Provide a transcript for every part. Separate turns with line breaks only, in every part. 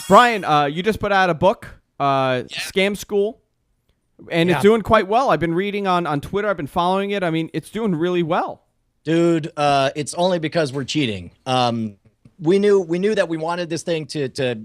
Brian, you just put out a book, Scam School, and it's doing quite well. I've been reading on Twitter. I've been following it. I mean, it's doing really well.
Dude, it's only because we're cheating. We knew that we wanted this thing to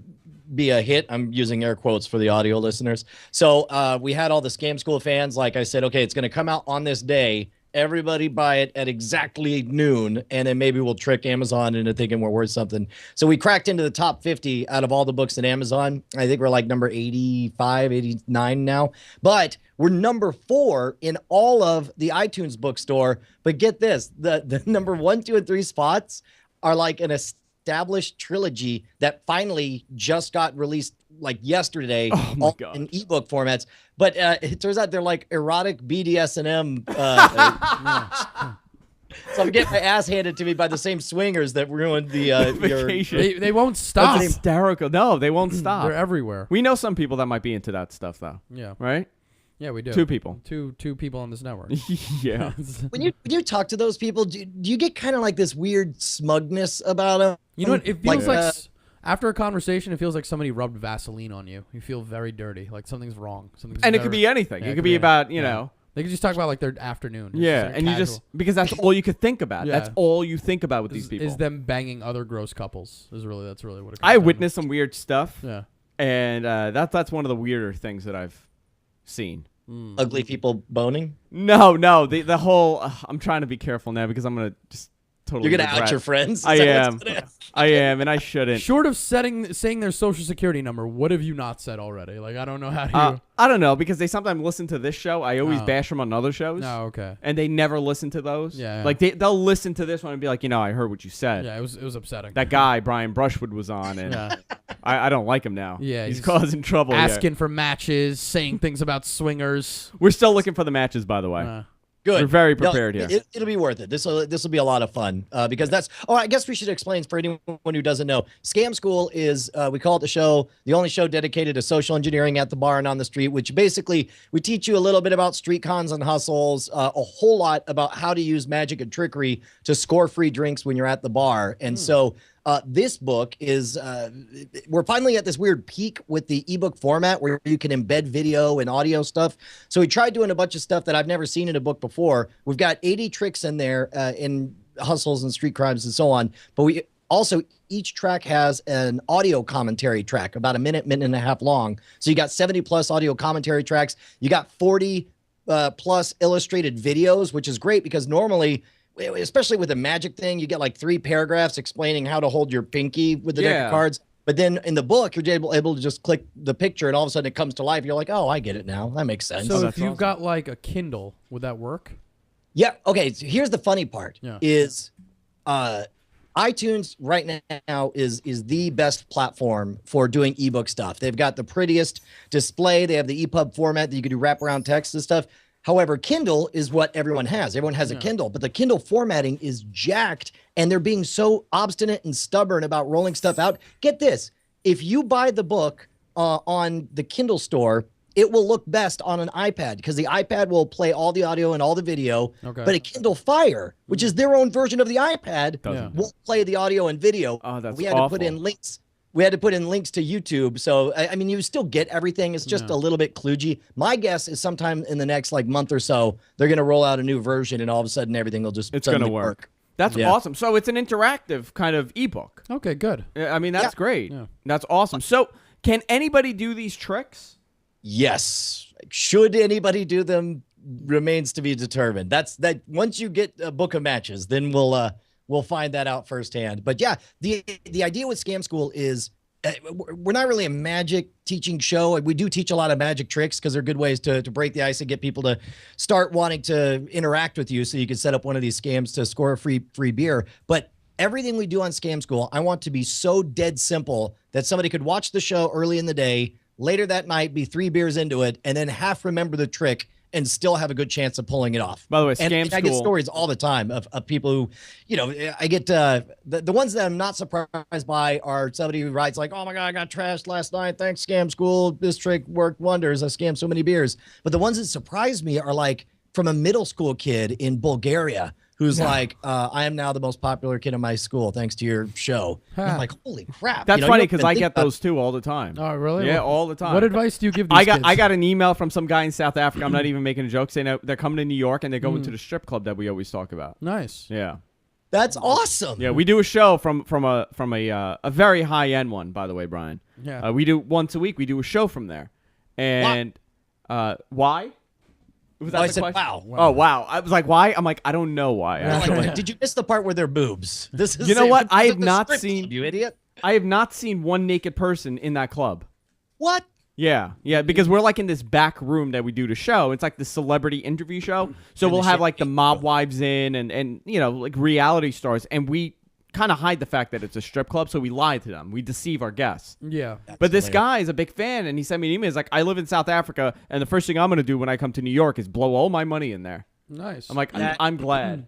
be a hit. I'm using air quotes for the audio listeners. So we had all the Scam School fans. Like I said, okay, it's going to come out on this day. Everybody buy it at exactly noon, and then maybe we'll trick Amazon into thinking we're worth something. So we cracked into the top 50 out of all the books at Amazon. I think we're like number 85, 89 now. But we're number 4 in all of the iTunes bookstore. But get this, the number 1, 2, and 3 spots are like an established trilogy that finally just got released like yesterday in ebook formats. But it turns out they're like erotic BDSM. So I'm getting my ass handed to me by the same swingers that ruined the
vacation. They won't stop.
That's hysterical. No, they won't stop.
They're everywhere.
We know some people that might be into that stuff, though.
Yeah.
Right?
Yeah, we do.
2 people.
Two people on this network.
Yeah.
When you talk to those people, do you get kind of like this weird smugness about them?
You know what? It feels like after a conversation, it feels like somebody rubbed Vaseline on you. You feel very dirty, like something's wrong.
And it could be anything. It could be about, you know.
They could just talk about like their afternoon.
Yeah, and you just, because that's all you could think about. That's all you think about with these people.
Is them banging other gross couples. That's really what it comes down to.
I witnessed some weird stuff.
Yeah.
And that's one of the weirder things that I've seen.
Ugly people boning?
No. The whole, I'm trying to be careful now because I'm going to just totally
You're going to out your friends?
I am, and I shouldn't.
Short of saying their social security number, what have you not said already? Like, I don't know how to.
I don't know, because they sometimes listen to this show. I always bash them on other shows.
No, okay.
And they never listen to those.
Yeah.
Like, they'll listen to this one and be like, I heard what you said.
Yeah, it was upsetting.
That guy, Brian Brushwood, was on, and I don't like him now.
Yeah.
He's causing trouble.
Asking for matches, saying things about swingers.
We're still looking for the matches, by the way.
Good.
We're very prepared here.
It'll be worth it. This will be a lot of fun because that's. Oh, I guess we should explain for anyone who doesn't know. Scam School is we call it the only show dedicated to social engineering at the bar and on the street. Which basically we teach you a little bit about street cons and hustles, a whole lot about how to use magic and trickery to score free drinks when you're at the bar, and so. This book is, we're finally at this weird peak with the ebook format where you can embed video and audio stuff. So we tried doing a bunch of stuff that I've never seen in a book before. We've got 80 tricks in there in hustles and street crimes and so on. But we also, each track has an audio commentary track, about a minute and a half long. So you got 70 plus audio commentary tracks. You got 40 plus illustrated videos, which is great because normally, especially with the magic thing, you get like 3 paragraphs explaining how to hold your pinky with the deck of cards. But then in the book, you're able to just click the picture and all of a sudden it comes to life. You're like, oh, I get it now. That makes sense.
So if you've got like a Kindle, would that work?
Yeah. Okay. So here's the funny part is iTunes right now is the best platform for doing ebook stuff. They've got the prettiest display. They have the EPUB format that you can do wraparound text and stuff. However, Kindle is what everyone has. Everyone has a Kindle, but the Kindle formatting is jacked, and they're being so obstinate and stubborn about rolling stuff out. Get this. If you buy the book on the Kindle store, it will look best on an iPad because the iPad will play all the audio and all the video, but a Kindle Fire, which is their own version of the iPad, won't play the audio and video.
Oh, that's
We had
awful.
to put in links. We had to put in links to YouTube. So, I mean, you still get everything. It's just a little bit kludgy. My guess is sometime in the next like month or so, they're going to roll out a new version and all of a sudden everything will just
It's going to work. That's awesome. So it's an interactive kind of ebook.
Okay, good.
I mean, that's great.
Yeah.
That's awesome. So can anybody do these tricks?
Yes. Should anybody do them remains to be determined. That once you get a book of matches, then we'll find that out firsthand. But yeah, the idea with Scam School is we're not really a magic teaching show. We do teach a lot of magic tricks because they're good ways to break the ice and get people to start wanting to interact with you so you can set up one of these scams to score a free beer. But everything we do on Scam School, I want to be so dead simple that somebody could watch the show early in the day, later that night be 3 beers into it, and then half remember the trick and still have a good chance of pulling it off.
By the way, Scam School.
I get stories all the time of people who, I get the ones that I'm not surprised by are somebody who writes like, oh my God, I got trashed last night. Thanks, Scam School. This trick worked wonders. I scammed so many beers. But the ones that surprise me are like from a middle school kid in Bulgaria who's like, I am now the most popular kid in my school thanks to your show. And I'm like, holy crap.
That's
you
funny
don't
because
even
I
think
get
about-
those too all the time.
Oh, really?
Yeah, all the time.
What advice do you give these
I
kids?
got an email from some guy in South Africa. I'm not even making a joke, saying that they're coming to New York and they're going to the strip club that we always talk about.
Nice.
Yeah.
That's awesome.
Yeah, we do a show from a very high end one, by the way, Brian.
Yeah.
We do once a week. We do a show from there, and why? Was that
I
the
said,
question?
wow.
Oh wow! I was like, why? I'm like, I don't know why.
You're like,
Actually.
did you miss the part where they're boobs? This is
You know what? I have
the
not
strip
seen-
club, you idiot.
I have not seen one naked person in that club.
What?
Yeah, because we're like in this back room that we do the show. It's like the celebrity interview show. So we'll have like the mob wives in and you know, like reality stars, and we kind of hide the fact that it's a strip club, so we lie to them. We deceive our guests.
Yeah.
But this guy is a big fan, and he sent me an email. He's like, I live in South Africa, and the first thing I'm going to do when I come to New York is blow all my money in there.
Nice.
I'm like,
That-
I'm glad.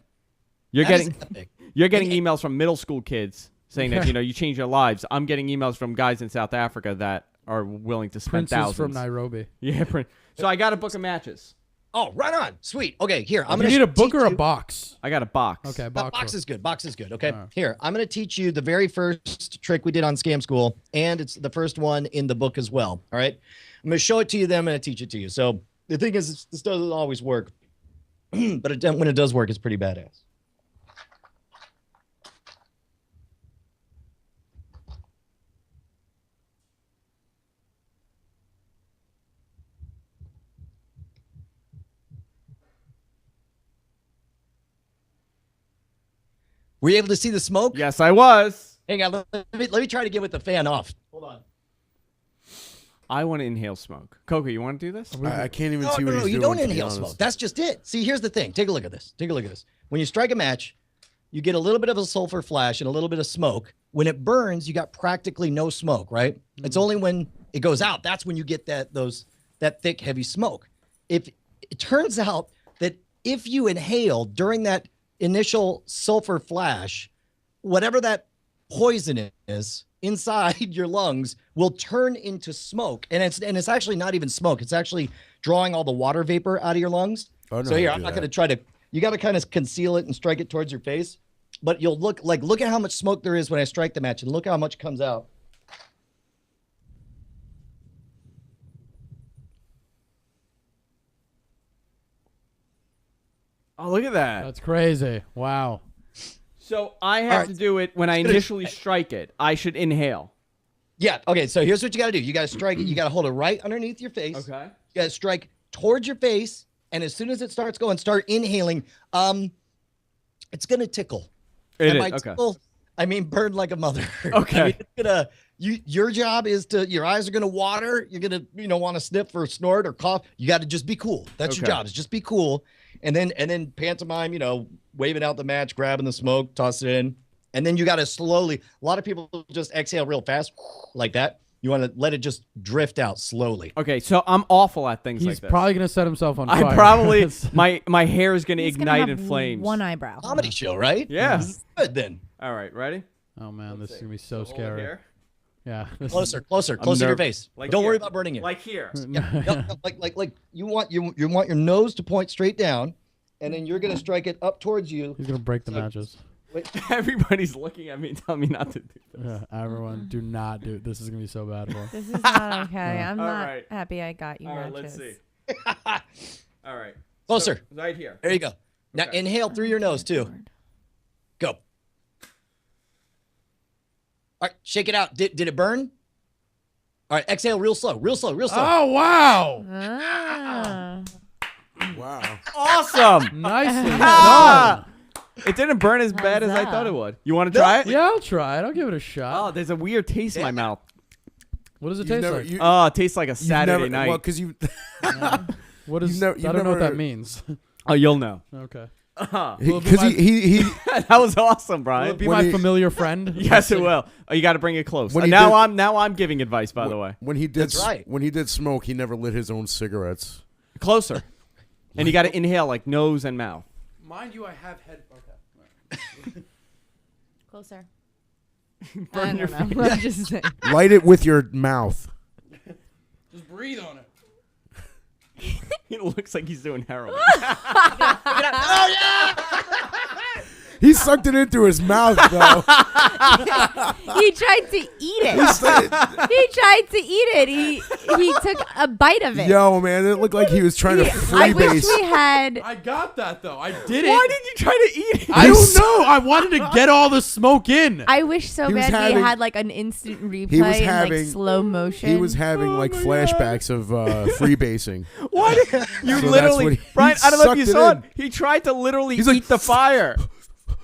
You're
That is
getting
epic.
you're getting emails from middle school kids saying that, you know, you change your lives. I'm getting emails from guys in South Africa that are willing to spend
Prince's
thousands.
from Nairobi.
Yeah, so I got a book of matches.
Oh, right on. Sweet. Okay, here. I'm
You
going
need
to
a book
teach
or a
you-
box?
I got a box.
Okay,
Box
box.
is good. Box is good. Okay.
All right.
Here, I'm going to teach you the very first trick we did on Scam School, and it's the first one in the book as well. All right. I'm going to show it to you, then I'm going to teach it to you. So the thing is, this doesn't always work, but when it does work, it's pretty badass. Were you able to see the smoke?
Yes, I was.
Hang on. Let me try to get with the fan off. Hold on.
I want to inhale smoke. Coco, you want to do this?
I can't even
No,
see
no,
what
no,
he's
you
doing.
don't
to be
inhale
honest.
smoke. That's just it. See, here's the thing. Take a look at this. Take a look at this. When you strike a match, you get a little bit of a sulfur flash and a little bit of smoke. When it burns, you got practically no smoke, right? It's only when it goes out that's when you get that thick, heavy smoke. If it turns out that if you inhale during that initial sulfur flash, whatever that poison is inside your lungs will turn into smoke, and it's actually not even smoke. It's actually drawing all the water vapor out of your lungs.
I know
So
how
here,
to
I'm
do
not
that.
going to try to. You got to kind of conceal it and strike it towards your face, but you'll look at how much smoke there is when I strike the match, and look how much comes out.
Oh, look at that.
That's crazy. Wow.
So I have
Alright.
to do it when I initially strike it. I should inhale.
Yeah. Okay. So here's what you got to do. You got to strike it. You got to hold it right underneath your face.
Okay.
You got to strike towards your face, and as soon as it starts going, start inhaling. It's gonna tickle.
It
And
is.
by
Okay.
tickle, I mean burn like a mother.
Okay.
I mean, it's gonna. Your job is to. Your eyes are gonna water. You're gonna want to sniff or snort or cough. You got to just be cool. That's your
Okay.
job. Is just be cool, and then pantomime. Waving out the match, grabbing the smoke, toss it in, and then you got to slowly. A lot of people just exhale real fast, like that. You want to let it just drift out slowly.
Okay, so I'm awful at things
He's
like this.
probably gonna set himself on
I
fire.
probably
It's-
my hair is gonna
He's gonna
ignite
have
in flames.
One eyebrow.
Comedy show, right?
Yeah.
Good then.
All right, ready?
Oh man, this is gonna be so
Hold it
scary.
here.
Yeah. this is-
Closer to your
nerv-
face.
Like
Don't
here.
worry about burning it.
Like here.
Yep, like you want your nose to point straight down, and then you're gonna strike it up towards you.
He's gonna break the matches.
Everybody's looking at me and telling me not to do this.
Yeah, everyone, do not do. This is gonna be so bad for him.
This is not okay. I'm
All
not
right.
happy I got you
All right,
matches.
let's see. All right.
Closer.
So, right here.
There you go. Now
Okay.
inhale through your nose too.
Lord.
Go. All right, shake it out. Did it burn? All right, exhale real slow, real slow, real slow.
Oh wow!
Ah.
Wow.
Awesome.
Nicely
Ah!
done.
It didn't burn as bad as I
Huzzah.
thought it would. You want to try it?
Yeah, I'll try it. I'll give it a
Oh,
shot.
there's a weird taste in my mouth.
What does it
You've
taste
never-
like?
you-
Oh, it tastes like a
you've
Saturday
never-
night.
Well, because you.
What is?
you've never- you've
I don't know what that
never-
means.
Oh, you'll know.
Okay.
Uh-huh.
Will it be
Because
my-
he
That was awesome,
Will
Brian.
it be
When
my
he-
familiar friend?
Yes, it will. Oh, you got to bring it close.
When he
Now
did-
I'm giving advice, by the way.
when he did
That's right.
when he did smoke, he never lit his own cigarettes.
Closer. And you got to inhale like nose and mouth.
Mind you, I have head. Okay.
Closer.
Burn
I
your
don't know. I'm just saying.
Light it with your mouth.
Just breathe on it.
It looks like he's doing heroin.
Oh yeah!
He sucked it in through his mouth, though.
He tried to eat it. He tried to eat it. He took a bite of it.
Yo, man, it looked like he was trying to
I wish
freebase.
we had.
I got that though. I did it.
Why did you try to eat it?
I don't know. I wanted to get all the smoke in.
I wish so
He was
bad
having-
we had like an instant replay
He was
in
having-
like slow motion.
He was having like flashbacks of freebasing.
Why did you
So
literally,
that's what
Brian? I don't know if
sucked
you
it
saw it.
in.
He tried to literally
He's
eat
like,
the fire.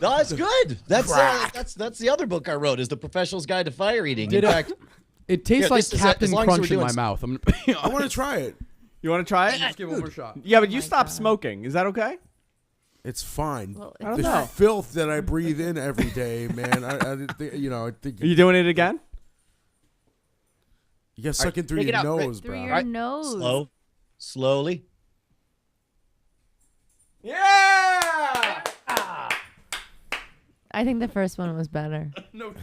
No, that's good. That's the other book I wrote is The Professional's Guide to Fire Eating. In fact,
It tastes
Yeah,
like
this is-
Captain
as long as we're
Crunch in
doing
my
s-
mouth.
I want to try it.
You want to try it?
Let's give it one more shot.
Yeah, but you
my
stopped
God.
smoking. Is that okay?
It's fine.
Well,
I don't
The
know.
filth that I breathe in every day, man. I think
Are you doing it again?
you got sucking through
take
your
it out,
nose,
through
bro.
your nose.
slowly.
Yeah.
I think the first one was better.
No.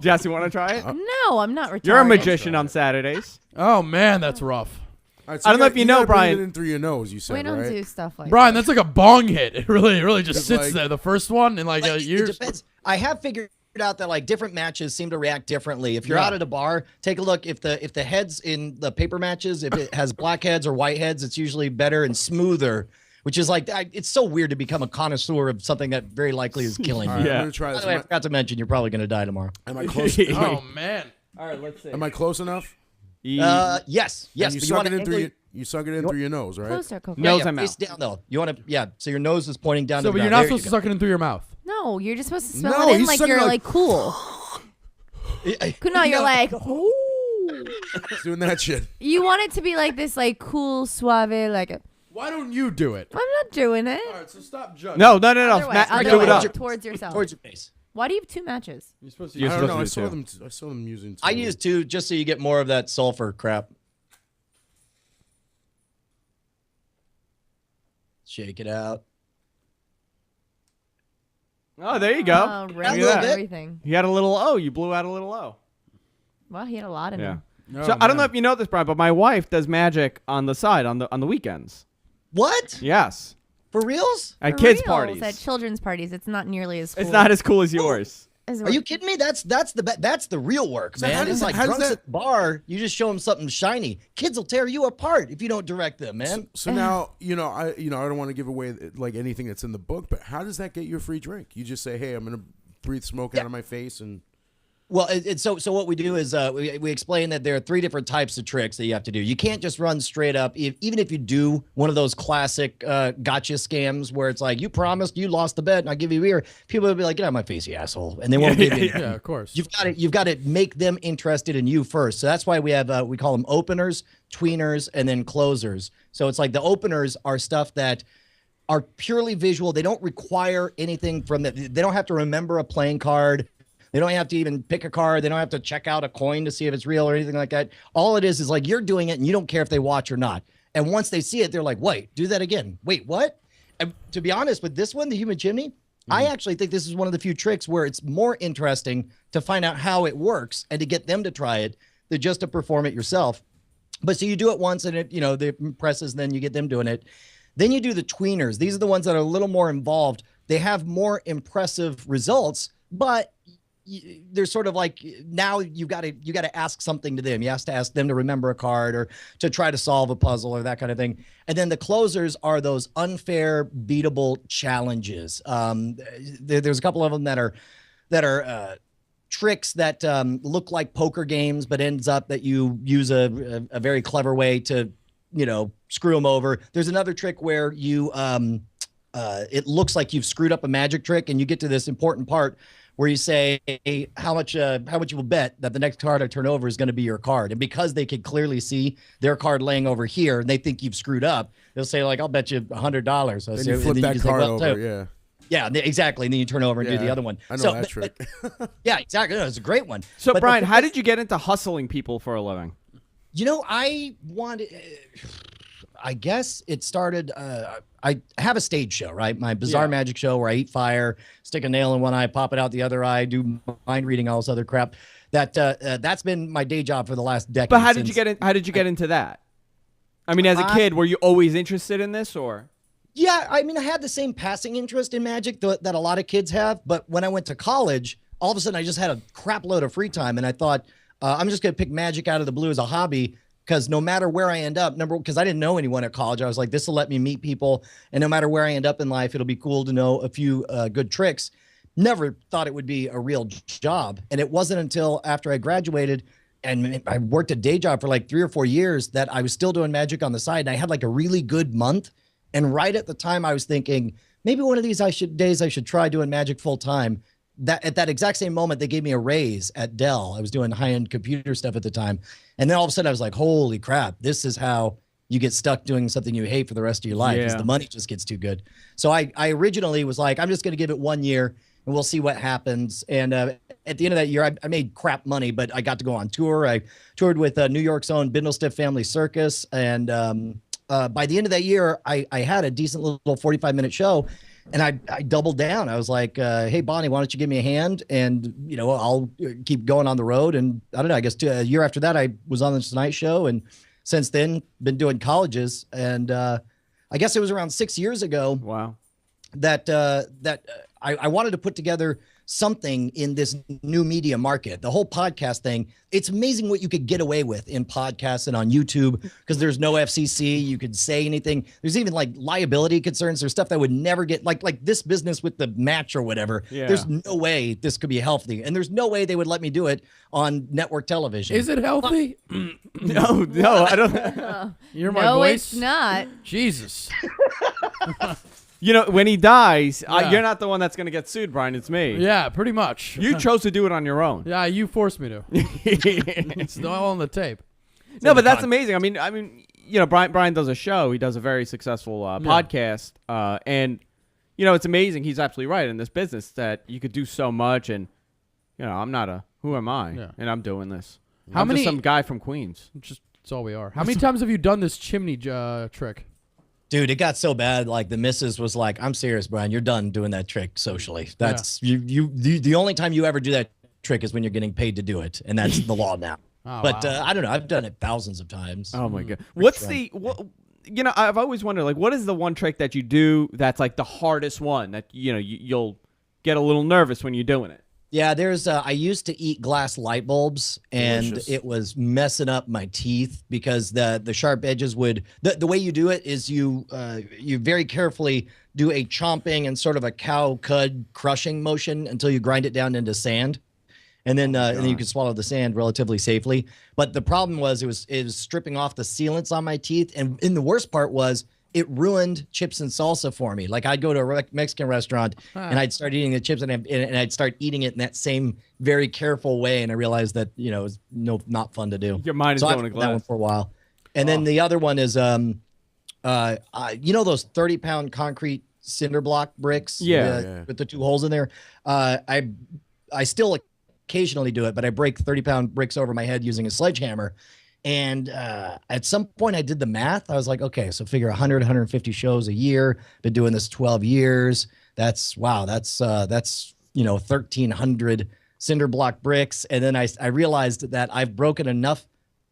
Jesse, want to try it?
No, I'm not retarded.
You're a magician on Saturdays.
Oh man, that's rough.
All right,
I don't know if you know,
gotta breathe
Brian.
it in through your nose. You said,
We don't
right?
do stuff like
Brian,
that.
that's like a bong hit. It really just
It's
sits
like-
there. The first one in like
It
years.
depends. I have figured out that like different matches seem to react differently. If you're
Yeah.
out at a bar, take a look. If the heads in the paper matches, if it has black heads or white heads, it's usually better and smoother. Which is like it's so weird to become a connoisseur of something that very likely is killing
All
you.
right,
Yeah.
I'm gonna try
By
this.
the way, I forgot to mention you're probably going to die tomorrow.
Am I close?
Oh man.
All right, let's see.
Am I close enough?
Yes.
And you
but
suck
wanna
it in through
angle-
your, you suck it in through your nose, right?
Closer, Coco.
No. Nose and
face
mouth.
down though. You want to so your nose is pointing down.
So,
to
but
the
you're
ground.
not
There you
supposed to suck it in through your mouth.
No, you're just supposed to smell
No,
it in
he's
like
sucking
you're
like-
like cool. No, you're like,
He's doing that shit.
you want it to be like this, like cool, suave, like.
Why don't you do it?
I'm not doing it.
All right, so stop judging.
No.
Other way,
Matt,
other
do
way,
it up.
towards yourself.
towards your face.
Why do you have two matches?
You're supposed to.
You're
I don't
supposed
know.
to do two.
I saw them using.
I
two.
use two just so you get more of that sulfur crap. Shake it out.
Oh, there you go.
Oh,
A
right.
little bit.
Everything.
He had a little O. You blew out a little O.
Well, he had a lot in
Yeah.
him.
No,
So I don't know
man.
if you know this, Brian, but my wife does magic on the side on the weekends.
What?
Yes,
For reals?
at
For
kids'
reals,
parties.
At children's parties, it's not nearly as cool.
It's not as cool as yours.
Are you kidding me? That's the real work,
So
man.
how
It's
does-
like
how does
drunks
that-
at the bar. You just show them something shiny. Kids will tear you apart if you don't direct them, man.
So now I don't want to give away like anything that's in the book, but how does that get you a free drink? You just say, "Hey, I'm gonna breathe smoke out of my face," and
Well, so what we do is we explain that there are three different types of tricks that you have to do. You can't just run straight up. Even if you do one of those classic gotcha scams where it's like, you promised, you lost the bet, and I'll give you beer. People will be like, get out of my face, you asshole, and they won't give you.
Yeah, of course.
You've got to make them interested in you first. So that's why we have we call them openers, tweeners, and then closers. So it's like the openers are stuff that are purely visual. They don't require anything from that. They don't have to remember a playing card. They don't have to even pick a card. They don't have to check out a coin to see if it's real or anything like that. All it is like you're doing it and you don't care if they watch or not. And once they see it, they're like, wait, do that again. Wait, what? And to be honest, with this one, the human chimney, I actually think this is one of the few tricks where it's more interesting to find out how it works and to get them to try it than just to perform it yourself. But so you do it once and it, they impresses, then you get them doing it. Then you do the tweeners. These are the ones that are a little more involved. They have more impressive results, but they're sort of like, now you got to ask something to them. You have to ask them to remember a card or to try to solve a puzzle or that kind of thing. And then the closers are those unfair, beatable challenges. There's a couple of them that are tricks that look like poker games, but ends up that you use a very clever way to screw them over. There's another trick where you it looks like you've screwed up a magic trick, and you get to this important part where you say how much you will bet that the next card I turn over is going to be your card. And because they can clearly see their card laying over here and they think you've screwed up, they'll say like, I'll bet you $100.
then you flip that card over. Yeah.
Yeah, exactly. And then you turn over and do the other one.
I know that trick.
Yeah, exactly. No, it's a great one.
So,
But
Brian, how did you get into hustling people for a living?
I guess it started, I have a stage show, right? My bizarre magic show where I eat fire, stick a nail in one eye, pop it out the other eye, do mind reading, all this other crap. That's been my day job for the last decade.
But how did you get into that? I mean, as a kid, were you always interested in this, or?
Yeah, I mean, I had the same passing interest in magic that a lot of kids have. But when I went to college, all of a sudden I just had a crap load of free time. And I thought, I'm just going to pick magic out of the blue as a hobby because no matter where I end up, because I didn't know anyone at college, I was like, this will let me meet people. And no matter where I end up in life, it'll be cool to know a few good tricks. Never thought it would be a real job. And it wasn't until after I graduated and I worked a day job for like 3 or 4 years that I was still doing magic on the side. And I had like a really good month. And right at the time I was thinking, maybe one of these days I should try doing magic full time. That at that exact same moment, they gave me a raise at Dell. I was doing high-end computer stuff at the time. And then all of a sudden I was like, holy crap, this is how you get stuck doing something you hate for the rest of your life because the money just gets too good. So I originally was like, I'm just going to give it 1 year and we'll see what happens. And at the end of that year, I made crap money, but I got to go on tour. I toured with New York's own Bindlestiff Family Circus. And by the end of that year, I had a decent little 45-minute show. And I doubled down. I was like, hey, Bonnie, why don't you give me a hand? And, you know, I'll keep going on the road. And I don't know, I guess a year after that, I was on the Tonight Show. And since then, been doing colleges. And I guess it was around 6 years ago.
Wow.
That I wanted to put together something in this new media market. The whole podcast thing, it's amazing what you could get away with in podcasts and on YouTube because there's no FCC. You could say anything. There's even like liability concerns. There's stuff that would never get like this business with the match or whatever. Yeah. There's no way this could be healthy. And there's no way they would let me do it on network television.
Is it healthy?
No, I don't.
You're my
no,
voice?
it's not.
Jesus.
You know, when he dies, you're not the one that's going to get sued, Brian. It's me.
Yeah, pretty much.
You chose to do it on your own.
Yeah, you forced me to. It's all on the tape.
No, but that's amazing. I mean, you know, Brian does a show. He does a very successful podcast, and you know, it's amazing. He's absolutely right in this business that you could do so much, and you know, I'm not a who am I, and I'm doing this. I'm just some guy from Queens.
That's all we are. How many times have you done this chimney trick?
Dude, it got so bad. Like the missus was like, "I'm serious, Brian. You're done doing that trick socially. That's the only time you ever do that trick is when you're getting paid to do it, and that's the law now."
Oh,
but
wow.
I don't know. I've done it thousands of times.
Oh my god! What's you know, I've always wondered, like, what is the one trick that you do that's like the hardest one that you know you'll get a little nervous when you're doing it?
Yeah, there's. I used to eat glass light bulbs, and
Delicious.
it was messing up my teeth because the sharp edges would. The way you do it is you very carefully do a chomping and sort of a cow cud crushing motion until you grind it down into sand, and then you can swallow the sand relatively safely. But the problem was it was stripping off the sealants on my teeth, and the worst part was it ruined chips and salsa for me. Like I'd go to a Mexican restaurant and I'd start eating the chips and I'd start eating it in that same very careful way. And I realized that, you know, it was not fun to do.
Your mind is going to glass.
That one for a while. And then the other one is, you know, those 30-pound concrete cinder block bricks with the 2 holes in there. I still occasionally do it, but I break 30-pound bricks over my head using a sledgehammer. And at some point I did the math. I was like, okay, so figure 100, 150 shows a year. Been doing this 12 years. That's 1,300 cinder block bricks. And then I realized that I've broken enough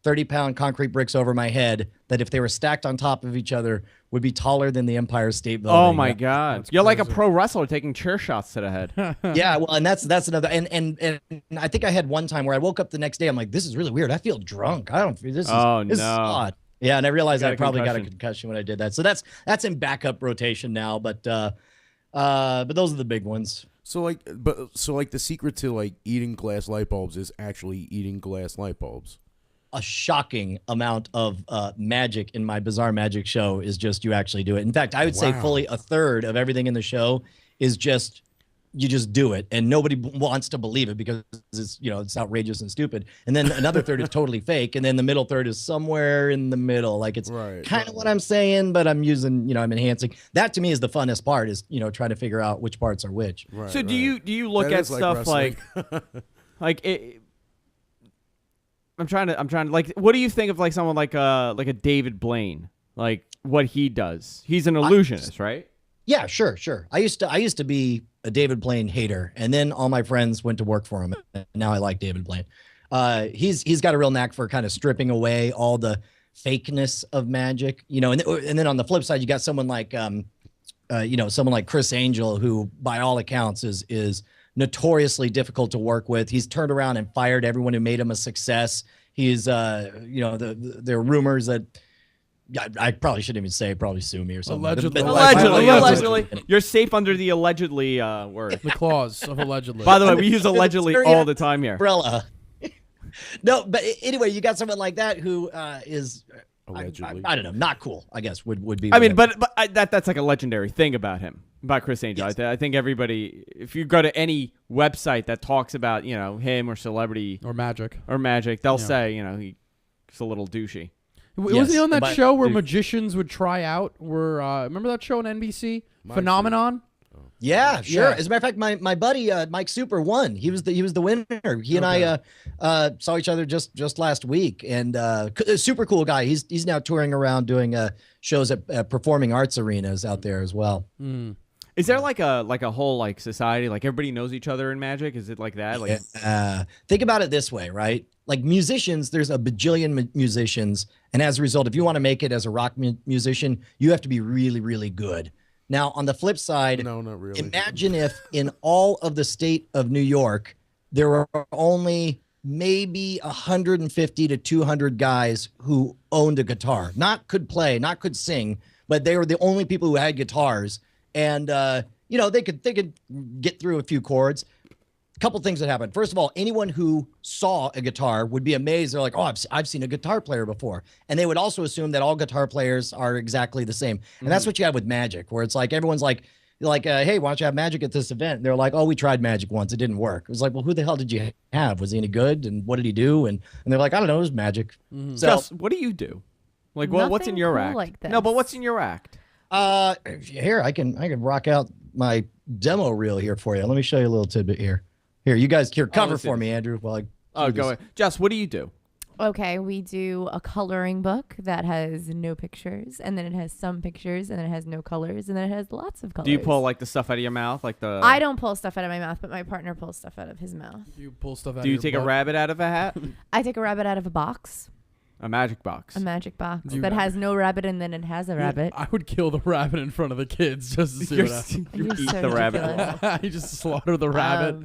30-pound concrete bricks over my head that if they were stacked on top of each other would be taller than the Empire State Building.
Oh my God. You're like a pro wrestler taking chair shots to the head.
Yeah, well, and that's another, and I think I had one time where I woke up the next day, I'm like, this is really weird. I feel drunk. This is odd. Yeah, and I realized I probably got a concussion when I did that. So that's in backup rotation now, but those are the big ones.
So the secret to like eating glass light bulbs is actually eating glass light bulbs.
A shocking amount of magic in my Bizarre Magic show is just you actually do it. In fact, I would say fully a third of everything in the show is just you just do it, and nobody wants to believe it because it's outrageous and stupid. And then another third is totally fake, and then the middle third is somewhere in the middle, like it's kind of what I'm saying, but I'm using I'm enhancing. That to me is the funnest part is trying to figure out which parts are which.
Right,
so do you look at stuff like it? I'm trying to like. What do you think of like someone like a David Blaine, like what he does? He's an illusionist, right?
Yeah, sure. I used to be a David Blaine hater, and then all my friends went to work for him, and now I like David Blaine. He's got a real knack for kind of stripping away all the fakeness of magic, and then on the flip side, you got someone like someone like Chris Angel, who by all accounts is notoriously difficult to work with. He's turned around and fired everyone who made him a success. He's, there are rumors that I probably shouldn't even say, probably sue me or something.
Allegedly. You're safe under the allegedly word.
The clause of allegedly.
By the way, we use allegedly all the time here.
Umbrella. No, but anyway, you got someone like that who is allegedly. I don't know, not cool, I guess would be.
I mean, but that's like a legendary thing about him, about Chris Angel. Yes. I think everybody, if you go to any website that talks about him or celebrity
or magic,
they'll say he's a little douchey.
Wasn't he on that show where magicians would try out? Remember that show on NBC, Phenomenon?
Yeah, sure. Yeah. As a matter of fact, my buddy Mike Super won. He was the winner. He and I saw each other just last week, and super cool guy. He's now touring around doing shows at performing arts arenas out there as well.
Mm.
Is there like a whole like society, like everybody knows each other in magic? Is it like that? Like,
think about it this way, right? Like musicians, there's a bajillion musicians, and as a result, if you want to make it as a rock musician, you have to be really, really good. Now, on the flip side,
no, not really.
Imagine if in all of the state of New York, there were only maybe 150 to 200 guys who owned a guitar, not could play, not could sing, but they were the only people who had guitars. And, they could get through a few chords. A couple things that happened. First of all, anyone who saw a guitar would be amazed. They're like, oh, I've seen a guitar player before. And they would also assume that all guitar players are exactly the same. And that's what you have with magic, where it's like everyone's like, hey, why don't you have magic at this event? And they're like, oh, we tried magic once. It didn't work. It was like, well, who the hell did you have? Was he any good? And what did he do? And they're like, I don't know. It was magic.
Mm-hmm. So, Gus, what do you do? Like, well, what's in your
cool
act?
Like this.
No, but what's in your act?
Here, I can rock out my demo reel here for you. Let me show you a little tidbit here. Here, you guys, cover for me, Andrew. While
go ahead. Jess, what do you do?
Okay, we do a coloring book that has no pictures, and then it has some pictures, and then it has no colors, and then it has lots of colors.
Do you pull like the stuff out of your mouth, like the?
I don't pull stuff out of my mouth, but my partner pulls stuff out of his mouth.
You pull stuff out.
Do you take a rabbit out of a hat?
I take a rabbit out of a box.
A magic box.
A magic box that has no rabbit, and then it has a rabbit.
I would kill the rabbit in front of the kids just to see what happens.
You eat
so
the rabbit.
You just slaughter the rabbit.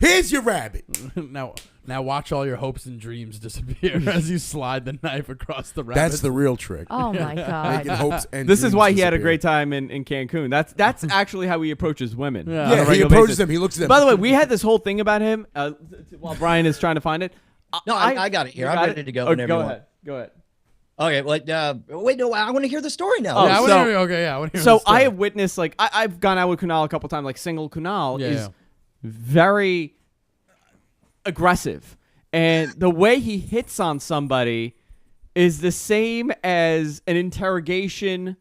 Here's your rabbit.
Now watch all your hopes and dreams disappear as you slide the knife across the rabbit.
That's the real trick.
Oh my god!
Making hopes and
this is why he
disappear.
had a great time in Cancun. That's actually how he approaches women.
Yeah,
he approaches them. He looks at them.
By the way, we had this whole thing about him while Brian is trying to find it.
No, I got it here. I'm ready to go.
Okay, go ahead. Go ahead.
Okay, well, wait, no, I want to hear the story now.
I want to hear. Okay, yeah, I want to hear.
So I have witnessed, like, I've gone out with Kunal a couple times. Like, single Kunal is very aggressive, and the way he hits on somebody is the same as an interrogation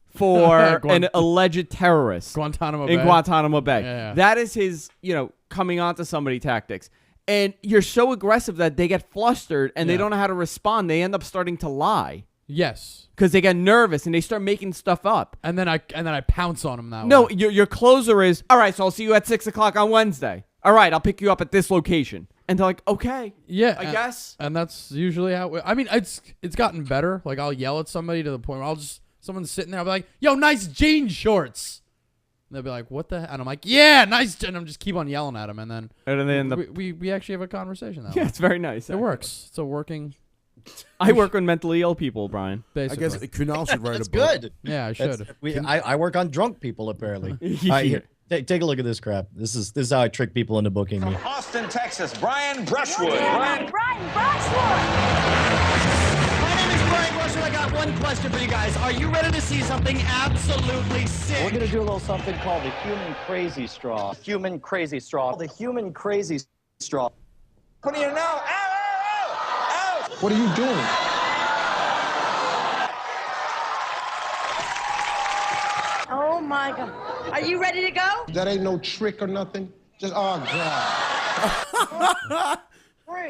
for an alleged terrorist in Guantanamo Bay.
Yeah.
That is his, coming onto somebody tactics. And you're so aggressive that they get flustered and they don't know how to respond. They end up starting to lie.
Yes.
Because they get nervous and they start making stuff up.
And then I pounce on them that way.
No, your closer is, all right, so I'll see you at 6 o'clock on Wednesday. All right, I'll pick you up at this location. And they're like, okay.
Yeah.
I guess.
And that's usually how it's gotten better. Like, I'll yell at somebody to the point where someone's sitting there, I'll be like, yo, nice jean shorts. And they'll be like, what the? And I'm like, yeah, nice. And I'm just keep on yelling at them. And then we actually have a conversation that way.
It's very nice.
It works. It's a working.
I work with mentally ill people, Brian.
Basically.
I guess Kunal should write a book.
That's good.
Yeah, I should.
I work on drunk people, apparently. Here, take a look at this crap. This is how I trick people into booking me.
From Austin, Texas, Brian Brushwood.
Brian Brushwood. I got one question for you guys. Are you ready to see something absolutely sick?
We're going to do a little something called the human crazy straw. Human crazy straw. The human crazy straw.
Put it in now. Ow, ow, ow, ow.
What are you doing?
Oh my God. Are you ready to go?
That ain't no trick or nothing. Just, oh God.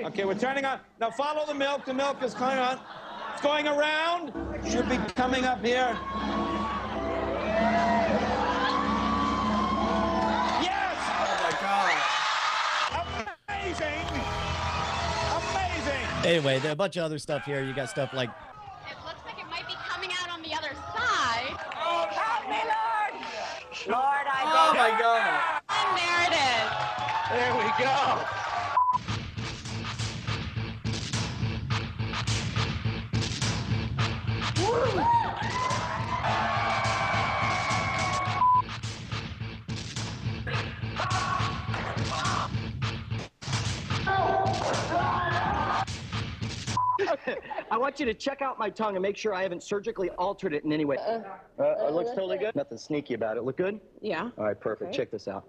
Okay, we're turning on. Now follow the milk. The milk is coming on. It's going around. Should be coming up here. Yes!
Oh my God.
Amazing! Amazing!
Anyway, there are a bunch of other stuff here. You got stuff like...
It looks like it might be coming out on the other side.
Oh, help me,
There we go. I want you to check out my tongue and make sure I haven't surgically altered it in any way. It looks totally good. Nothing sneaky about it. Look good?
Yeah.
All right, perfect.
Okay.
Check this out.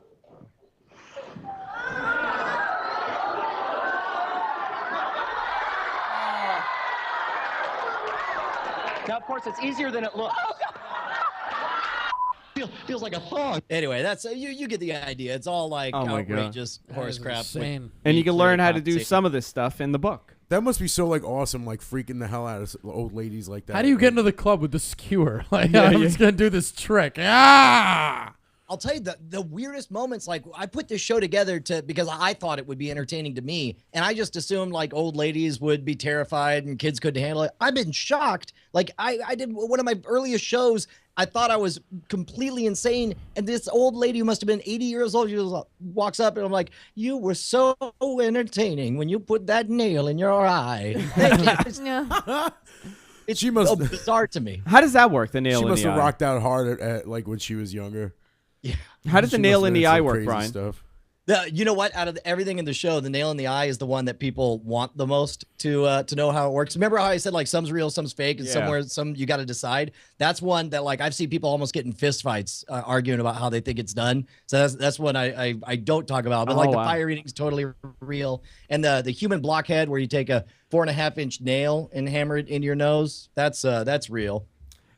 Now, of course, it's easier than it looks.
Feels like a thong. Anyway, that's you get the idea. It's all like
Oh my God.
outrageous horse crap.
Insane.
And you can learn how to do some of this stuff in the book.
That must be so like awesome, like freaking the hell out of old ladies like that.
How do you get into the club with the skewer? Like, I'm just gonna do this trick. Ah!
I'll tell you the weirdest moments. Like I put this show together because I thought it would be entertaining to me, and I just assumed like old ladies would be terrified and kids couldn't handle it. I've been shocked. Like I did one of my earliest shows. I thought I was completely insane, and this old lady who must have been 80 years old, walks up, and I'm like, "You were so entertaining when you put that nail in your eye." It's
She must-
so bizarre to me.
How does that work? The nail
She
in
must
the
have
eye.
rocked out hard at like when she was younger.
Yeah.
How does the
She
nail
must
in
have
the
had
eye
some
work,
crazy
Brian?
Stuff.
You know what? Out of everything in the show, the nail in the eye is the one that people want the most to know how it works. Remember how I said like some's real, some's fake, and
Yeah.
some you got to decide. That's one that like I've seen people almost get in fist fights arguing about how they think it's done. So that's one I don't talk about. But like
Oh,
the
wow.
fire eating is totally real, and the human blockhead where you take a 4.5-inch nail and hammer it into your nose. That's real.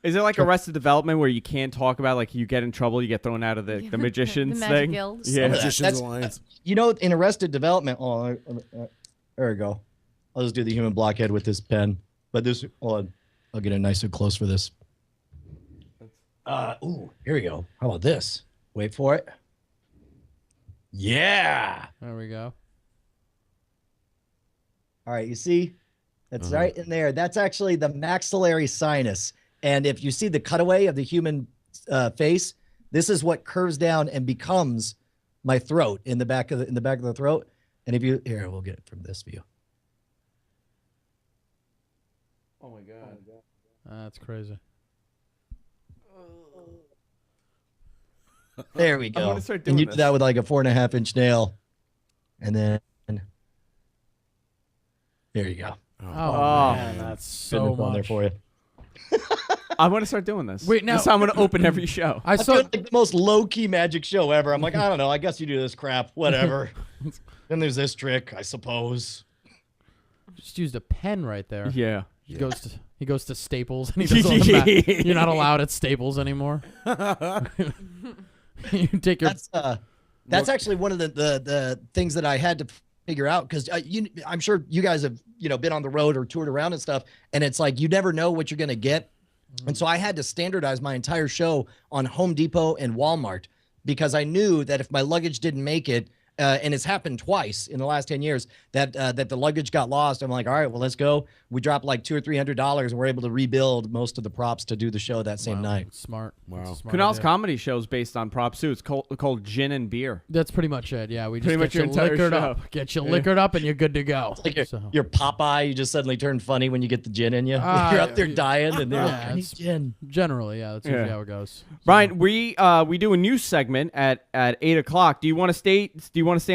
Is it like Arrested Development where you can't talk about, like, you get in trouble, you get thrown out of the magician's
The Magic
thing?
Guild.
Yeah.
Magician's
That's-
Alliance.
You know, in Arrested Development, there we go. I'll just do the human blockhead with this pen. But this, hold on. I'll get it nice and close for this. Ooh, here we go. How about this? Wait for it. Yeah.
There we go.
All right, you see? That's right in there. That's actually the maxillary sinus. And if you see the cutaway of the human face, this is what curves down and becomes my throat in the back of the throat. And if you we'll get it from this view.
Oh, my God.
That's crazy.
There we go.
gonna start
And
doing
you
this.
do that with like a 4.5-inch nail, and then there you go.
Oh, man, that's so
Goodness on there
much.
for you.
I want to start doing this.
Wait, now-
This time I'm going to open every show.
I
I
saw.
feel like the most low-key magic show ever. I'm like, I don't know. I guess you do this crap. Whatever. Then there's this trick, I suppose.
Just used a pen right there.
Yeah.
He goes to Staples and he doesn't let him back. You're not allowed at Staples anymore. You take your.
That's actually one of the things that I had to figure out because I'm sure you guys have been on the road or toured around and stuff, and it's like you never know what you're gonna get, and so I had to standardize my entire show on Home Depot and Walmart because I knew that if my luggage didn't make it. And it's happened twice in the last 10 years that the luggage got lost. I'm like, all right, well, let's go. We dropped like $200 or $300 and we're able to rebuild most of the props to do the show that same night.
Smart.
Wow.
That's a smart
Kunal's
idea.
comedy show is based on props, too. It's called Gin and Beer.
That's pretty much it. Yeah, we just
Pretty
get
much your
you
entire
liquored
show.
up. Get you liquored up and you're good to go.
Like
So-
your Popeye, you just suddenly turn funny when you get the gin in you.
Ah,
You're up there dying and they're
yeah,
like, I need
it's-
gin.
Generally, yeah, that's usually
Yeah.
how it goes.
Brian, we do a news segment at 8 o'clock. Do you want to stay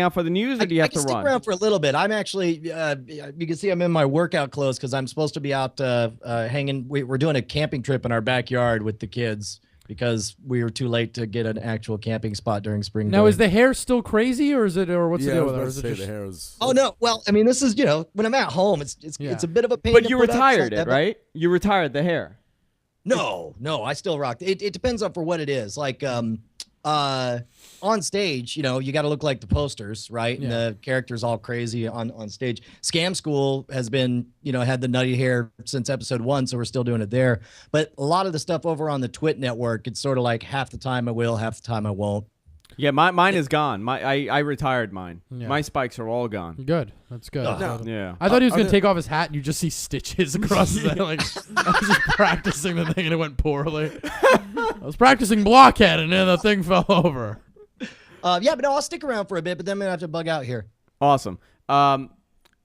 on for the news, or do you have
I can
to
stick
run?
around for a little bit. I'm actually, you can see I'm in my workout clothes because I'm supposed to be out hanging. We're doing a camping trip in our backyard with the kids because we were too late to get an actual camping spot during spring.
Now,
break.
is the hair still crazy, or is it, or what's
Yeah,
the
I
deal
was
with it? Or
about to
is it
say
just
the hair was.
Oh no! Well, I mean, this is when I'm at home, it's
Yeah.
a bit of a pain.
But
to
you
put up,
retired
so-
it, right? You retired the hair.
No, I still rock. It depends on for what it is. Like on stage, you got to look like the posters, right? And
Yeah.
the characters all crazy on stage. Scam School has been, had the nutty hair since episode 1, so we're still doing it there. But a lot of the stuff over on the Twit network, it's sort of like half the time I will, half the time I won't.
Yeah, mine is gone. I retired mine.
Yeah.
My spikes are all gone.
Good. That's good.
Yeah.
I thought he was
Are
gonna
there-
take off his hat and you just see stitches across his head. Like I was just practicing the thing and it went poorly. I was practicing blockhead and then the thing fell over.
Yeah, but no, I'll stick around for a bit, but then I'm gonna have to bug out here.
Awesome.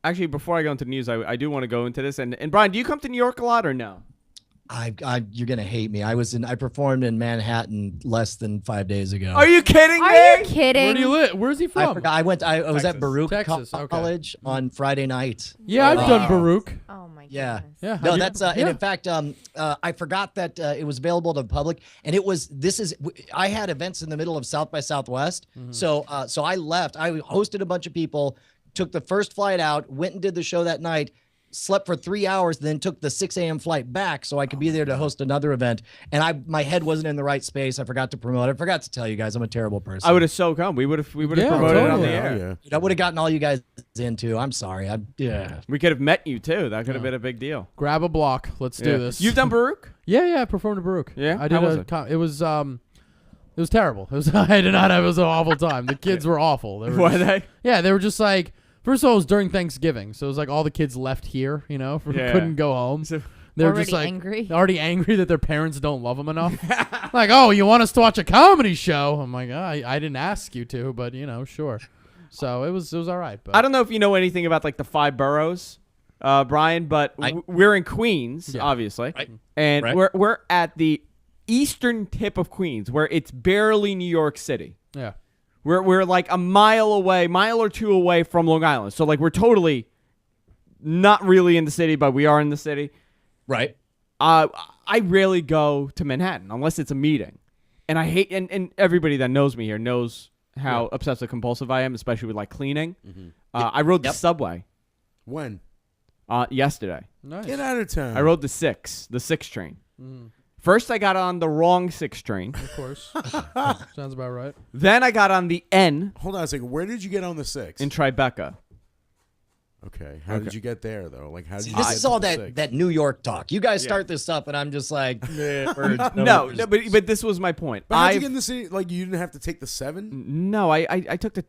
Actually, before I go into the news, I do want to go into this. And Brian, do you come to New York a lot or no?
You're gonna hate me. I performed in Manhattan less than 5 days ago.
Are you kidding me?
Are you kidding?
Where do you live? Where's he from?
I forgot. I was at Baruch
Texas, okay.
College on Friday night.
Yeah, I've done Baruch.
Oh my goodness.
Yeah.
Yeah.
No,
how'd you-
that's and in fact, I forgot that it was available to the public, and I had events in the middle of South by Southwest, so I left. I hosted a bunch of people, took the first flight out, went and did the show that night, slept for 3 hours, then took the 6 a.m. flight back so I could be there to host another event. And my head wasn't in the right space. I forgot to promote. I forgot to tell you guys I'm a terrible person.
I would have so come. We would have promoted it on the air.
I would have gotten all you guys into. I'm sorry.
We could have met you too. That could have been a big deal.
Grab a block. Let's do this.
You've done Baruch?
Yeah, I performed at Baruch.
Yeah?
I did.
How was
it was terrible. It was I did not have. It was an awful time. The kids were awful.
Were they?
Yeah, they were just like. First of all, it was during Thanksgiving, so it was like all the kids left here, couldn't go home. They were just like already angry that their parents don't love them enough. Like, oh, you want us to watch a comedy show? I'm like, I didn't ask you to, but sure. So it was all right. But
I don't know if you know anything about like the 5 boroughs, Brian, but we're in Queens, obviously, and we're at the eastern tip of Queens, where it's barely New York City.
Yeah.
We're like a mile or two away from Long Island. So like we're totally not really in the city, but we are in the city.
Right.
I rarely go to Manhattan unless it's a meeting. And I hate and everybody that knows me here knows how obsessive compulsive I am, especially with like cleaning. I rode the subway.
When?
Yesterday.
Nice.
Get out of town.
I rode the 6 train. First, I got on the wrong 6 train.
Of course. Sounds about right.
Then I got on the N.
Hold on a second. Where did you get on the 6?
In Tribeca.
Okay. How did you get there, though? Like, how did you
This
get
is
to
all
the
that
6?
that New York talk. You guys start this up, and I'm just like,
No, but this was my point.
But how'd you get in the city? Like, you didn't have to take the 7?
No, I took the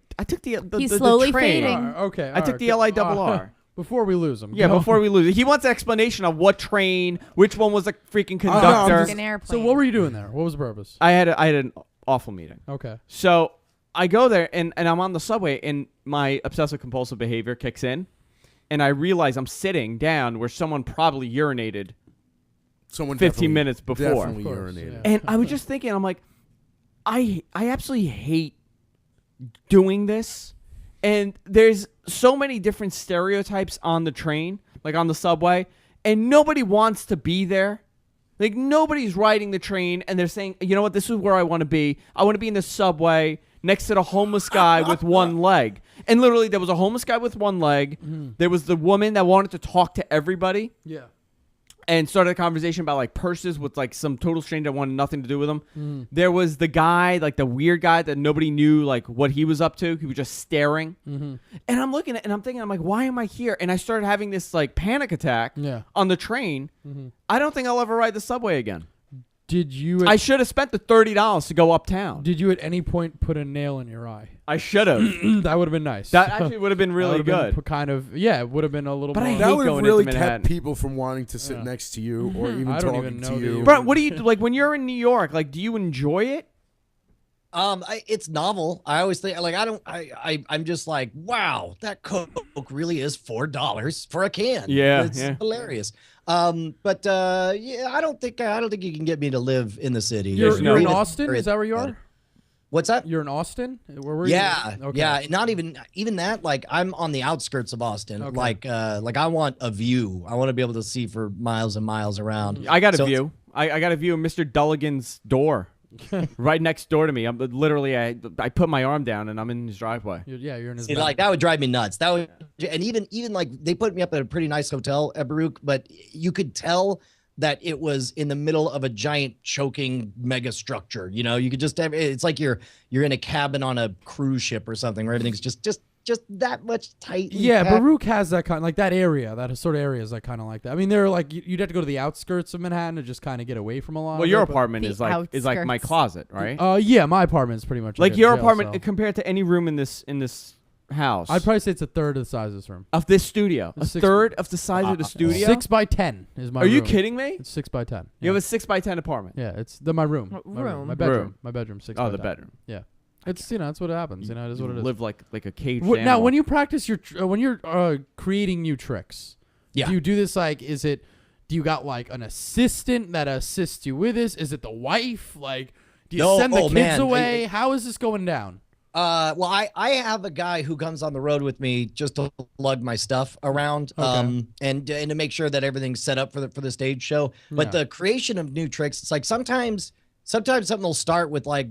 He's
the
slowly
train.
fading.
Okay.
I took the LIRR.
Before we lose him.
Yeah,
Go.
before we lose it. He wants an explanation of what train, which one was the freaking
no,
conductor.
I'm
An airplane.
So what were you doing there? What was the purpose?
I had an awful meeting.
Okay.
So I go there, and I'm on the subway, and my obsessive-compulsive behavior kicks in, and I realize I'm sitting down where someone probably urinated
Someone
15 minutes before.
Definitely
Of course,
urinated.
yeah.
And I was just thinking, I'm like, I absolutely hate doing this. And there's so many different stereotypes on the train, like on the subway, and nobody wants to be there. Like, nobody's riding the train, and they're saying, you know what, this is where I want to be. I want to be in the subway next to the homeless guy with one leg. And literally, there was a homeless guy with one leg. There was the woman that wanted to talk to everybody.
Yeah.
And started a conversation about like purses with like some total stranger that wanted nothing to do with them. There was the guy, like the weird guy that nobody knew like what he was up to. He was just staring. And I'm looking at and I'm thinking, I'm like, why am I here? And I started having this like panic attack on the train. I don't think I'll ever ride the subway again.
Did you?
I should have spent the $30 to go uptown.
Did you at any point put a nail in your eye?
I should have.
That would have been nice.
That actually would have been really
That would've
good.
been kind of, it would have been a little
But I
more.
hate
That would have
going
really
into
kept
Manhattan.
people from wanting to sit next to you or even
I don't
talking
even know
to
that
you.
you-
Bro, what do you like when you're in New York? Like, do you enjoy it?
It's novel. I always think like I'm just like, wow, that Coke really is $4 for a can.
Yeah,
It's
yeah.
hilarious. But I don't think you can get me to live in the city.
You're
no-
in
Being a
Austin?
very-
Is that where you are?
What's that?
You're in Austin? Where were you?
Yeah,
Okay.
yeah. Not even that. Like I'm on the outskirts of Austin.
Okay.
Like I want a view. I want to be able to see for miles and miles around.
I got a
So
view. I got a view of Mr. Dulligan's door. Right next door to me. I'm literally I put my arm down and I'm in his driveway.
You're in his
See,
back.
like that would drive me nuts. That would, and even like they put me up at a pretty nice hotel at Baruch, but you could tell that it was in the middle of a giant choking mega structure. You know, you could just have, it's like you're in a cabin on a cruise ship or something where everything's just that much tight.
Yeah, Baruch has that kind, like that area, that sort of area is like kind of like that. I mean, they're like you'd have to go to the outskirts of Manhattan to just kind of get away from a lot.
Well,
of
your
it, but-
apartment
The
is like my
outskirts.
closet, right?
Yeah, my apartment's pretty much
Like
a
your
jail
apartment
cell.
compared to any room in this house.
I'd probably say it's a third of the size of this room.
of this studio. A
Six-
third of the size of the studio.
6 by 10 is my
Are
room.
you kidding me?
It's 6 by 10.
You have a 6 by 10 apartment.
Yeah, it's my room.
Room.
My bedroom.
Room.
My bedroom. 6
Oh,
by
the
10.
bedroom.
Yeah. It's that's what happens. It is what it is.
Live like a caged
Now,
animal.
when you practice when you're creating new tricks,
Yeah.
do you do this do you got like an assistant that assists you with this? Is it the wife? Like, do you send the kids away? How is this going down?
Well, I have a guy who comes on the road with me just to lug my stuff around, and to make sure that everything's set up for the stage show. But the creation of new tricks, it's like sometimes something will start with like,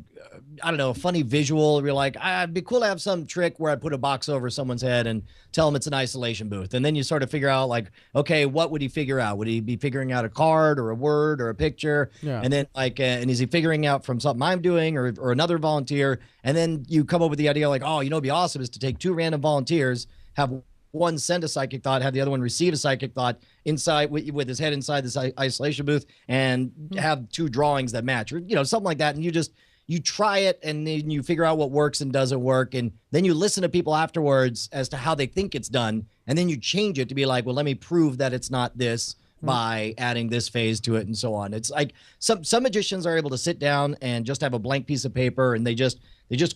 I don't know, a funny visual. You're like, it'd be cool to have some trick where I put a box over someone's head and tell them it's an isolation booth. And then you sort of figure out like, okay, what would he figure out? Would he be figuring out a card or a word or a picture?
Yeah.
And then like, and is he figuring out from something I'm doing or another volunteer? And then you come up with the idea like, oh, it'd be awesome is to take 2 random volunteers, have one send a psychic thought, have the other one receive a psychic thought inside with his head inside this isolation booth, and have 2 drawings that match, or something like that. And you try it, and then you figure out what works and doesn't work, and then you listen to people afterwards as to how they think it's done, and then you change it to be like, well, let me prove that it's not this by adding this phase to it, and so on. It's like some magicians are able to sit down and just have a blank piece of paper, and they just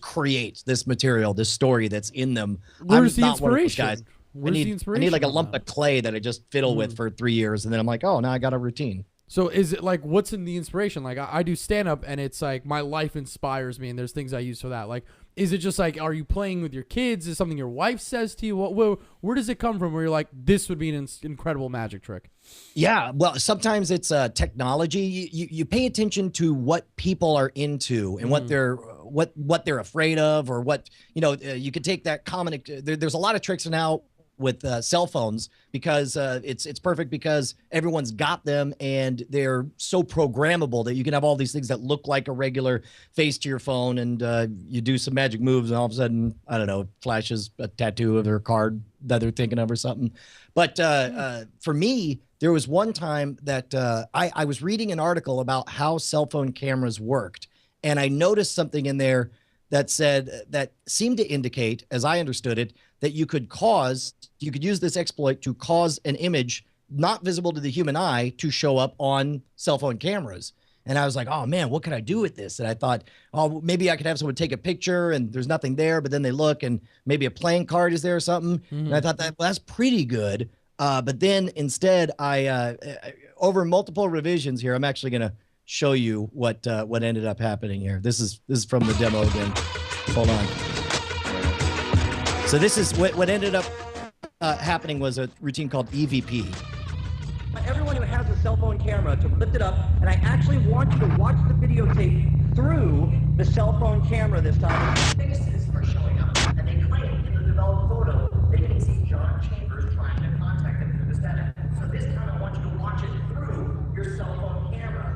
create this material, this story that's in them.
Where's the
not one of those
inspiration?
guys.
Where's the
I
inspiration
need like a
on
lump
that?
of clay that I just fiddle with for 3 years, and then I'm like, oh, now I got a routine.
So is it like, what's in the inspiration? Like I do stand up, and it's like my life inspires me, and there's things I use for that. Like, is it just like, are you playing with your kids? Is it something your wife says to you? Where does it come from where you're like, this would be an incredible magic trick?
Yeah, well, sometimes it's technology. You pay attention to what people are into and what they're afraid of, or what you could take that common. There's a lot of tricks now with cell phones because it's perfect because everyone's got them and they're so programmable that you can have all these things that look like a regular face to your phone, and you do some magic moves and all of a sudden, I don't know, it flashes a tattoo of their card that they're thinking of or something. But for me, there was one time that I was reading an article about how cell phone cameras worked, and I noticed something in there that seemed to indicate, as I understood it, that you could use this exploit to cause an image not visible to the human eye to show up on cell phone cameras. And I was like, oh man, what could I do with this? And I thought, oh, maybe I could have someone take a picture and there's nothing there, but then they look and maybe a playing card is there or something. And I thought that's pretty good. But then instead I over multiple revisions here, I'm actually going to show you what ended up happening here. This is from the demo again. Hold on. So this is what ended up happening was a routine called EVP.
Everyone who has a cell phone camera to lift it up, and I actually want you to watch the videotape through the cell phone camera this time. Faces are showing up, and they claim in the developed photo they can see John Chambers trying to contact them through the Senate. So this time I want you to watch it through your cell phone camera.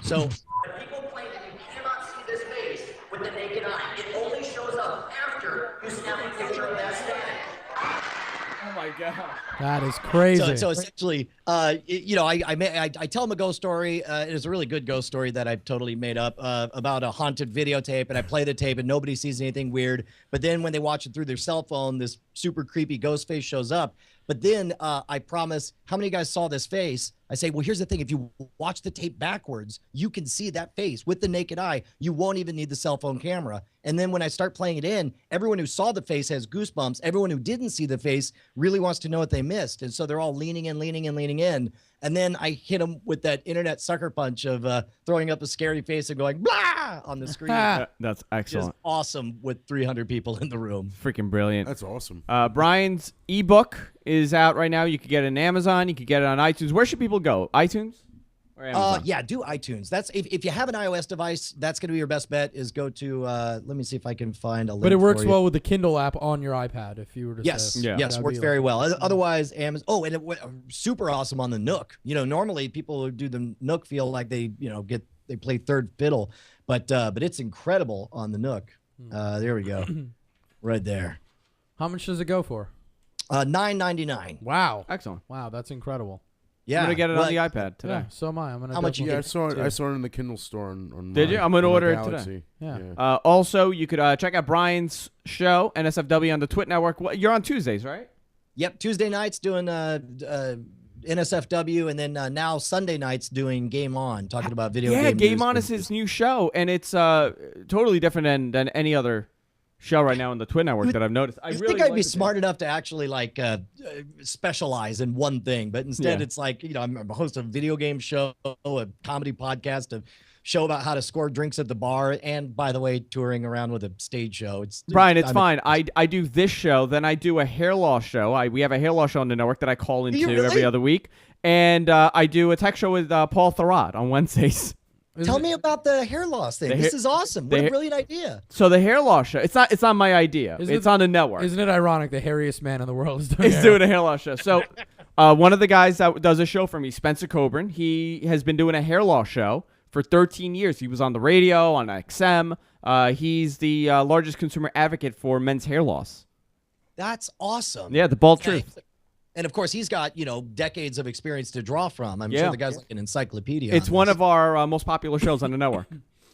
So
People claim that you cannot see this face with the naked eye. It only shows up after you snap a picture of that static.
Oh my god.
That is crazy.
So essentially, I tell them a ghost story. It is a really good ghost story that I've totally made up about a haunted videotape, and I play the tape, and nobody sees anything weird. But then when they watch it through their cell phone, this super creepy ghost face shows up. But then I promise, how many of you guys saw this face? I say, well, here's the thing. If you watch the tape backwards, you can see that face with the naked eye. You won't even need the cell phone camera. And then when I start playing it in, everyone who saw the face has goosebumps. Everyone who didn't see the face really wants to know what they missed. And so they're all leaning in. And then I hit them with that internet sucker punch of throwing up a scary face and going, blah, on the screen.
That's excellent.
Just awesome with 300 people in the room.
Freaking brilliant.
That's awesome.
Brian's ebook is out right now. You could get it on Amazon. You could get it on iTunes. Where should people go? iTunes or Amazon?
Yeah, do iTunes. That's if you have an iOS device, that's going to be your best bet. Is go to. Let me see if I can find a link.
But it works
for you.
well with the Kindle app on your iPad. If you were to
Yes,
say,
yes, works very well. Otherwise, Amazon. Oh, and it went super awesome on the Nook. Normally people who do the Nook feel like they play third fiddle, but it's incredible on the Nook. There we go, right there.
How much does it go for?
$9.99.
Wow.
Excellent.
Wow, that's incredible.
Yeah,
I'm gonna get it on the iPad today.
Yeah, so am I. I'm gonna.
How much you
Yeah,
get?
I saw it in the Kindle store on
Did you? I'm gonna order it today.
Yeah.
Also, you could check out Brian's show, NSFW, on the Twit Network. You're on Tuesdays, right?
Yep, Tuesday nights doing NSFW, and then now Sunday nights doing Game On, talking about video game
Game
news.
On is his new show, and it's totally different than any other show right now on the Twin Network that I've noticed. I really
think I'd
like
be
it.
smart enough to actually like specialize in one thing, but instead it's like, I'm a host of a video game show, a comedy podcast, a show about how to score drinks at the bar, and by the way, touring around with a stage show.
Brian, it's fine. I do this show, then I do a hair loss show. We have a hair loss show on the network that I call into every other week, and I do a tech show with Paul THRU on Wednesdays.
Tell me about the hair loss thing. This is awesome. What a brilliant idea.
So the hair loss show, it's not my idea. It's on the network.
Isn't it ironic the hairiest man in the world is
doing a hair loss show? So one of the guys that does a show for me, Spencer Coburn, he has been doing a hair loss show for 13 years. He was on the radio, on XM. He's the largest consumer advocate for men's hair loss.
That's awesome.
Yeah, the bald truth.
And of course, he's got, decades of experience to draw from. I'm sure the guy's like an encyclopedia.
It's one of our most popular shows on the network.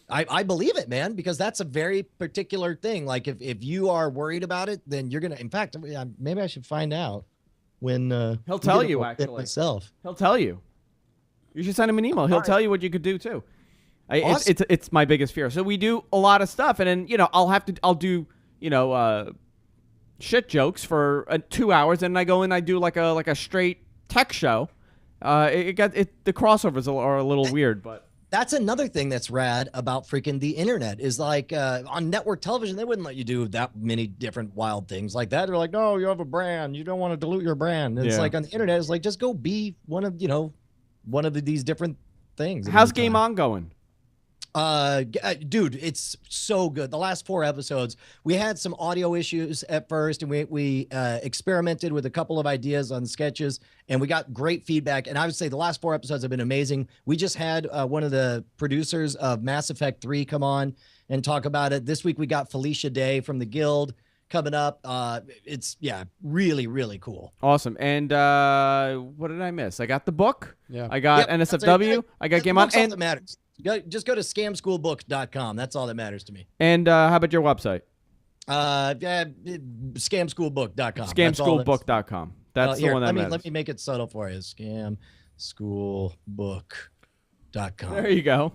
I believe it, man, because that's a very particular thing. Like if you are worried about it, then you're going to, in fact, maybe I should find out when
he'll tell you, actually.
Myself.
He'll tell you. You should send him an email. He'll tell you what you could do too.
Awesome.
It's my biggest fear. So we do a lot of stuff, and then I'll do shit jokes for 2 hours, and I go and I do like a straight tech show. The crossovers are a little weird, but
that's another thing that's rad about freaking the internet is like on network television, they wouldn't let you do that many different wild things like that. They're like, no, you have a brand. You don't want to dilute your brand. And it's like on the internet, it's like, just go be one of these different things.
How's Game On going?
Dude, it's so good. The last 4 episodes, we had some audio issues at first, and we experimented with a couple of ideas on sketches, and we got great feedback. And I would say the last 4 episodes have been amazing. We just had one of the producers of Mass Effect 3 come on and talk about it. This week we got Felicia Day from the Guild coming up. It's really, really cool.
Awesome. And what did I miss? I got the book.
Yeah.
I got NSFW. I got Game On.
And that matters. Just go to scamschoolbook.com. That's all that matters to me.
And how about your website?
Scamschoolbook.com.
Scamschoolbook.com. That's the one that matters.
Let me make it subtle for you. Scamschoolbook.com.
There you go.